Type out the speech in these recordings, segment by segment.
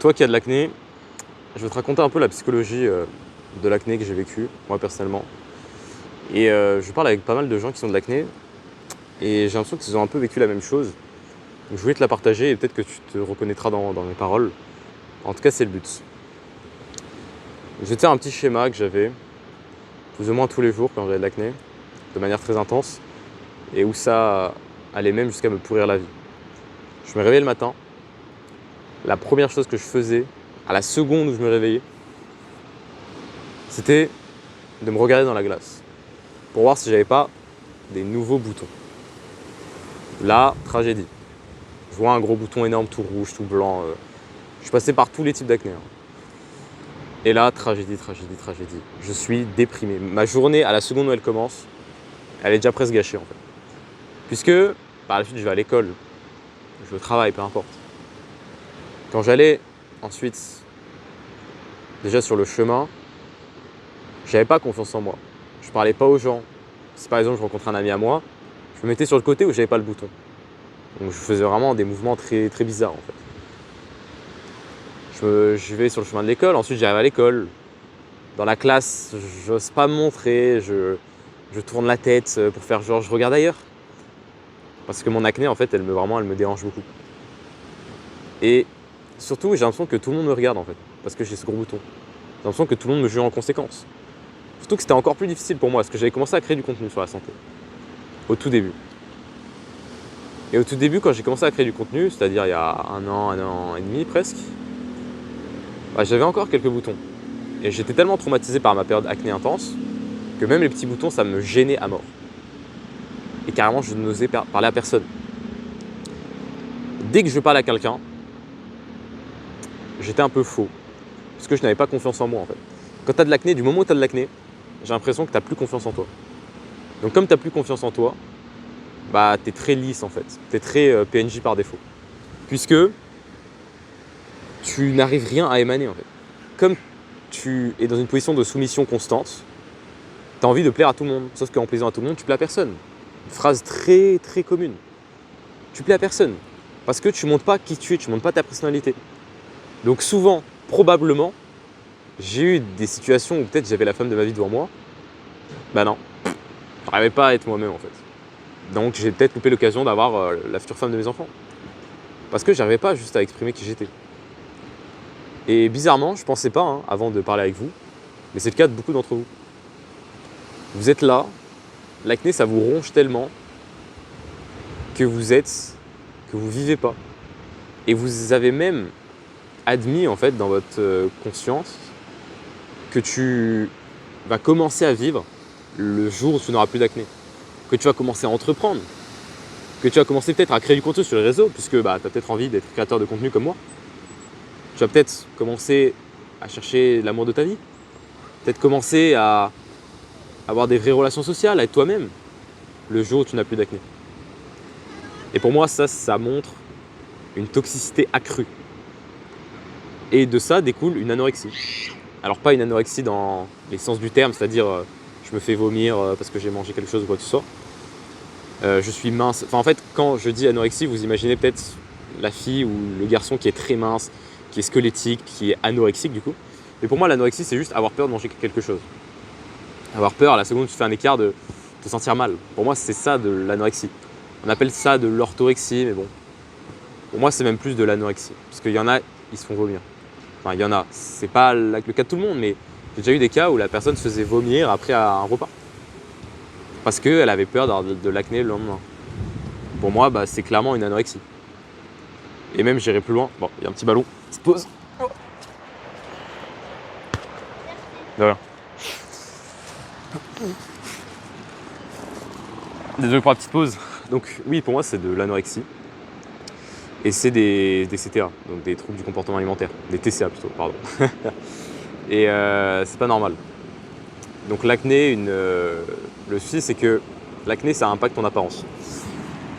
toi qui as de l'acné, je vais te raconter un peu la psychologie de l'acné que j'ai vécu, moi personnellement. Et je parle avec pas mal de gens qui ont de l'acné et j'ai l'impression qu'ils ont un peu vécu la même chose. Donc je voulais te la partager et peut-être que tu te reconnaîtras dans mes paroles. En tout cas, c'est le but. Je vais te faire un petit schéma que j'avais plus ou moins tous les jours quand j'avais de l'acné, de manière très intense, et où ça allait même jusqu'à me pourrir la vie. Je me réveillais le matin. La première chose que je faisais, à la seconde où je me réveillais, c'était de me regarder dans la glace pour voir si j'avais pas des nouveaux boutons. Là, tragédie. Je vois un gros bouton énorme, tout rouge, tout blanc. Je suis passé par tous les types d'acné. Et là, tragédie. Je suis déprimé. Ma journée, à la seconde où elle commence, elle est déjà presque gâchée en fait. Puisque, par la suite, je vais à l'école, je vais au travail, peu importe. Quand j'allais ensuite, déjà sur le chemin, j'avais pas confiance en moi. Je parlais pas aux gens. Si par exemple je rencontrais un ami à moi, je me mettais sur le côté où j'avais pas le bouton. Donc je faisais vraiment des mouvements très, très bizarres en fait. Je vais sur le chemin de l'école, ensuite j'arrive à l'école. Dans la classe, j'ose pas me montrer, je tourne la tête pour faire genre je regarde ailleurs. Parce que mon acné en fait, elle me dérange beaucoup. Et surtout, j'ai l'impression que tout le monde me regarde en fait, parce que j'ai ce gros bouton. J'ai l'impression que tout le monde me juge en conséquence. Surtout que c'était encore plus difficile pour moi, parce que j'avais commencé à créer du contenu sur la santé. Au tout début. Et au tout début, quand j'ai commencé à créer du contenu, c'est-à-dire il y a un an et demi presque, j'avais encore quelques boutons. Et j'étais tellement traumatisé par ma période acné intense que même les petits boutons, ça me gênait à mort. Et carrément, je n'osais parler à personne. Dès que je parlais à quelqu'un, j'étais un peu faux. Parce que je n'avais pas confiance en moi en fait. Quand tu as de l'acné, du moment où tu as de l'acné, j'ai l'impression que tu n'as plus confiance en toi. Donc comme tu n'as plus confiance en toi, tu es très lisse en fait. Tu es très PNJ par défaut. Puisque tu n'arrives rien à émaner en fait. Comme tu es dans une position de soumission constante, tu as envie de plaire à tout le monde. Sauf qu'en plaisant à tout le monde, tu plais à personne. Une phrase très très commune. Tu plais à personne. Parce que tu ne montres pas qui tu es, tu ne montres pas ta personnalité. Donc souvent, probablement, j'ai eu des situations où peut-être j'avais la femme de ma vie devant moi. Non, je n'arrivais pas à être moi-même en fait. Donc j'ai peut-être loupé l'occasion d'avoir la future femme de mes enfants. Parce que j'arrivais pas juste à exprimer qui j'étais. Et bizarrement, je pensais pas avant de parler avec vous, mais c'est le cas de beaucoup d'entre vous. Vous êtes là, l'acné ça vous ronge tellement que vous vivez pas. Et vous avez même admis en fait dans votre conscience que tu vas commencer à vivre le jour où tu n'auras plus d'acné. Que tu vas commencer à entreprendre. Que tu vas commencer peut-être à créer du contenu sur les réseaux, puisque tu as peut-être envie d'être créateur de contenu comme moi. Tu vas peut-être commencer à chercher l'amour de ta vie. Peut-être commencer à avoir des vraies relations sociales avec toi-même le jour où tu n'as plus d'acné. Et pour moi, ça montre une toxicité accrue. Et de ça découle une anorexie. Alors pas une anorexie dans les sens du terme, c'est-à-dire je me fais vomir parce que j'ai mangé quelque chose ou quoi que ce soit. Je suis mince. Enfin en fait, quand je dis anorexie, vous imaginez peut-être la fille ou le garçon qui est très mince, qui est squelettique, qui est anorexique du coup. Mais pour moi, l'anorexie, c'est juste avoir peur de manger quelque chose. Avoir peur à la seconde où tu fais un écart de te sentir mal. Pour moi, c'est ça de l'anorexie. On appelle ça de l'orthorexie, mais bon. Pour moi, c'est même plus de l'anorexie. Parce qu'il y en a, ils se font vomir. Enfin, il y en a. C'est pas le cas de tout le monde, mais j'ai déjà eu des cas où la personne se faisait vomir après un repas. Parce qu'elle avait peur d'avoir de l'acné le lendemain. Pour moi, c'est clairement une anorexie. Et même, j'irai plus loin. Bon, il y a un petit ballon. Petite pause. De rien. Désolé pour la petite pause. Donc oui, pour moi, c'est de l'anorexie. Et c'est des CTA, donc des troubles du comportement alimentaire. Des TCA plutôt, pardon. Et c'est pas normal. Donc l'acné, le souci, c'est que l'acné, ça impacte ton apparence.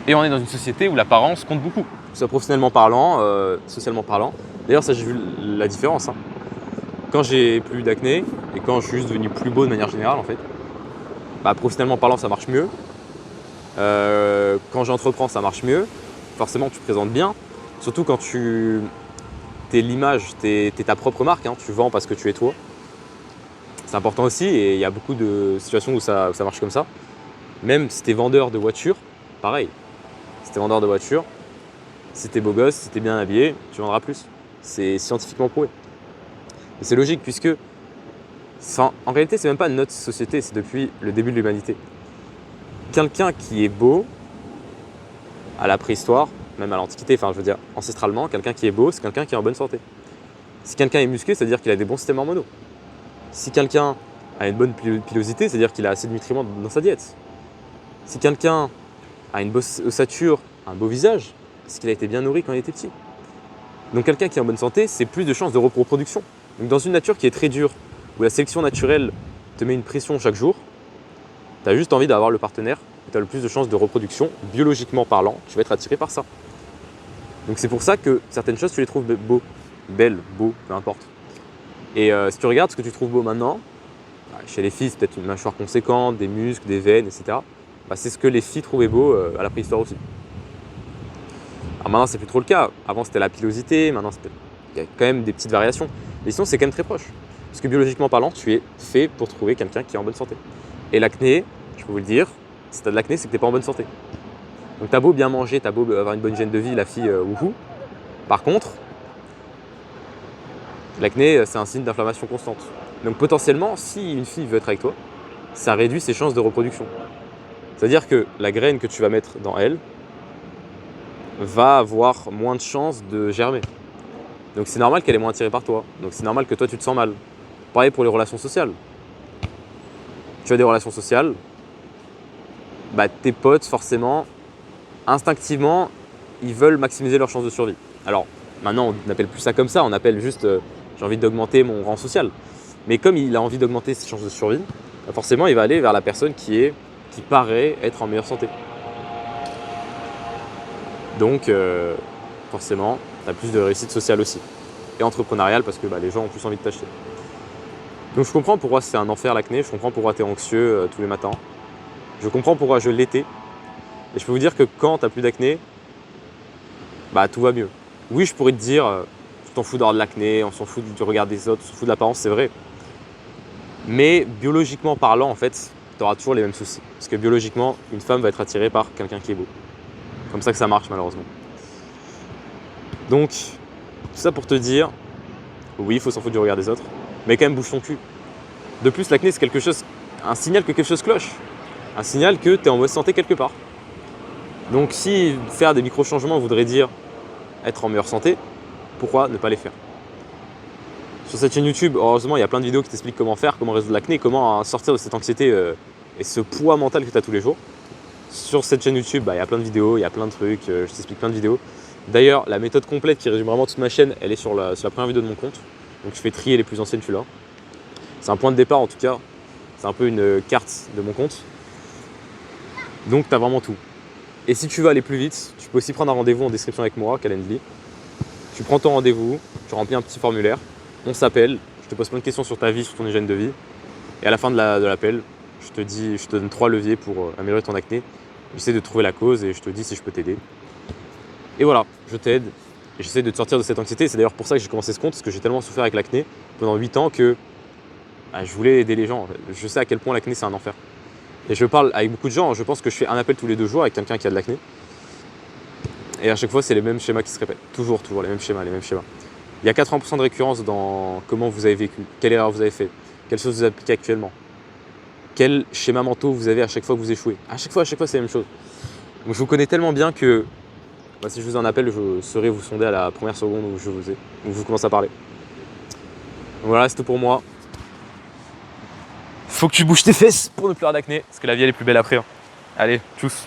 Et on est dans une société où l'apparence compte beaucoup. Que ce soit professionnellement parlant, socialement parlant. D'ailleurs, ça, j'ai vu la différence. Quand j'ai plus d'acné et quand je suis juste devenu plus beau de manière générale, en fait, professionnellement parlant, ça marche mieux. Quand j'entreprends, ça marche mieux. Forcément, tu te présentes bien. Surtout quand tu t'es l'image, t'es ta propre marque, hein, tu vends parce que tu es toi. C'est important aussi et il y a beaucoup de situations où ça marche comme ça. Même si t'es vendeur de voiture, pareil. Si t'es vendeur de voiture, si t'es beau gosse, si t'es bien habillé, tu vendras plus. C'est scientifiquement prouvé. Et c'est logique puisque, en réalité, c'est même pas notre société, c'est depuis le début de l'humanité. Quelqu'un qui est beau, à la préhistoire, même à l'Antiquité, enfin je veux dire ancestralement, quelqu'un qui est beau, c'est quelqu'un qui est en bonne santé. Si quelqu'un est musclé, c'est-à-dire qu'il a des bons systèmes hormonaux. Si quelqu'un a une bonne pilosité, c'est-à-dire qu'il a assez de nutriments dans sa diète. Si quelqu'un a une bonne ossature, un beau visage, c'est qu'il a été bien nourri quand il était petit. Donc quelqu'un qui est en bonne santé, c'est plus de chances de reproduction. Donc dans une nature qui est très dure, où la sélection naturelle te met une pression chaque jour, tu as juste envie d'avoir le partenaire, tu as le plus de chances de reproduction, biologiquement parlant, tu vas être attiré par ça. Donc c'est pour ça que certaines choses, tu les trouves beaux, belles, beaux, peu importe. Et si tu regardes ce que tu trouves beau maintenant, chez les filles, c'est peut-être une mâchoire conséquente, des muscles, des veines, etc. C'est ce que les filles trouvaient beau à la préhistoire aussi. Alors maintenant, c'est plus trop le cas. Avant, c'était la pilosité, maintenant, il y a quand même des petites variations. Mais sinon, c'est quand même très proche. Parce que biologiquement parlant, tu es fait pour trouver quelqu'un qui est en bonne santé. Et l'acné, je peux vous le dire, si tu as de l'acné, c'est que tu n'es pas en bonne santé. Donc tu as beau bien manger, tu as beau avoir une bonne hygiène de vie, la fille, wouhou. Par contre, l'acné, c'est un signe d'inflammation constante. Donc potentiellement, si une fille veut être avec toi, ça réduit ses chances de reproduction. C'est-à-dire que la graine que tu vas mettre dans elle va avoir moins de chances de germer. Donc c'est normal qu'elle est moins attirée par toi. Donc c'est normal que toi tu te sens mal. Pareil pour les relations sociales. Tu as des relations sociales, tes potes forcément, instinctivement, ils veulent maximiser leurs chances de survie. Alors maintenant on n'appelle plus ça comme ça, on appelle juste j'ai envie d'augmenter mon rang social. Mais comme il a envie d'augmenter ses chances de survie, forcément il va aller vers la personne qui paraît être en meilleure santé. Donc forcément, tu as plus de réussite sociale aussi. Et entrepreneuriale parce que les gens ont plus envie de t'acheter. Donc je comprends pourquoi c'est un enfer l'acné, je comprends pourquoi tu es anxieux tous les matins. Je comprends pourquoi je l'étais. Et je peux vous dire que quand tu n'as plus d'acné, tout va mieux. Oui, je pourrais te dire, tu t'en fous d'avoir de l'acné, on s'en fout du regard des autres, on s'en fout de l'apparence, c'est vrai. Mais biologiquement parlant, en fait, tu auras toujours les mêmes soucis. Parce que biologiquement, une femme va être attirée par quelqu'un qui est beau. Comme ça que ça marche malheureusement. Donc, tout ça pour te dire, oui, il faut s'en foutre du regard des autres, mais quand même bouge ton cul. De plus, l'acné, c'est un signal que quelque chose cloche. Un signal que tu es en mauvaise santé quelque part. Donc si faire des micro-changements voudrait dire être en meilleure santé, pourquoi ne pas les faire? Sur cette chaîne YouTube, heureusement, il y a plein de vidéos qui t'expliquent comment faire, comment résoudre l'acné, comment sortir de cette anxiété et ce poids mental que tu as tous les jours. Sur cette chaîne YouTube, il y a plein de vidéos, il y a plein de trucs, je t'explique plein de vidéos. D'ailleurs, la méthode complète qui résume vraiment toute ma chaîne, elle est sur la première vidéo de mon compte. Donc je fais trier les plus anciennes, tu l'as. C'est un point de départ en tout cas, c'est un peu une carte de mon compte. Donc tu as vraiment tout. Et si tu veux aller plus vite, tu peux aussi prendre un rendez-vous en description avec moi, Calendly. Tu prends ton rendez-vous, tu remplis un petit formulaire, on s'appelle, je te pose plein de questions sur ta vie, sur ton hygiène de vie. Et à la fin de l'appel, je te donne 3 leviers pour améliorer ton acné. J'essaie de trouver la cause et je te dis si je peux t'aider. Et voilà, je t'aide. Et j'essaie de te sortir de cette anxiété. C'est d'ailleurs pour ça que j'ai commencé ce compte, parce que j'ai tellement souffert avec l'acné pendant 8 ans que je voulais aider les gens. En fait. Je sais à quel point l'acné c'est un enfer. Et je parle avec beaucoup de gens, je pense que je fais un appel tous les 2 jours avec quelqu'un qui a de l'acné. Et à chaque fois, c'est les mêmes schémas qui se répètent. Toujours les mêmes schémas, Il y a 80% de récurrence dans comment vous avez vécu, quelle erreur vous avez fait, quelles choses vous appliquez actuellement, quels schémas mentaux vous avez à chaque fois que vous échouez. À chaque fois, c'est la même chose. Donc je vous connais tellement bien que si je vous en appelle, je saurai vous sonder à la première seconde où je vous commence à parler. Donc voilà, c'est tout pour moi. Faut que tu bouges tes fesses pour ne plus avoir d'acné, parce que la vie elle est plus belle après. Allez, tchuss.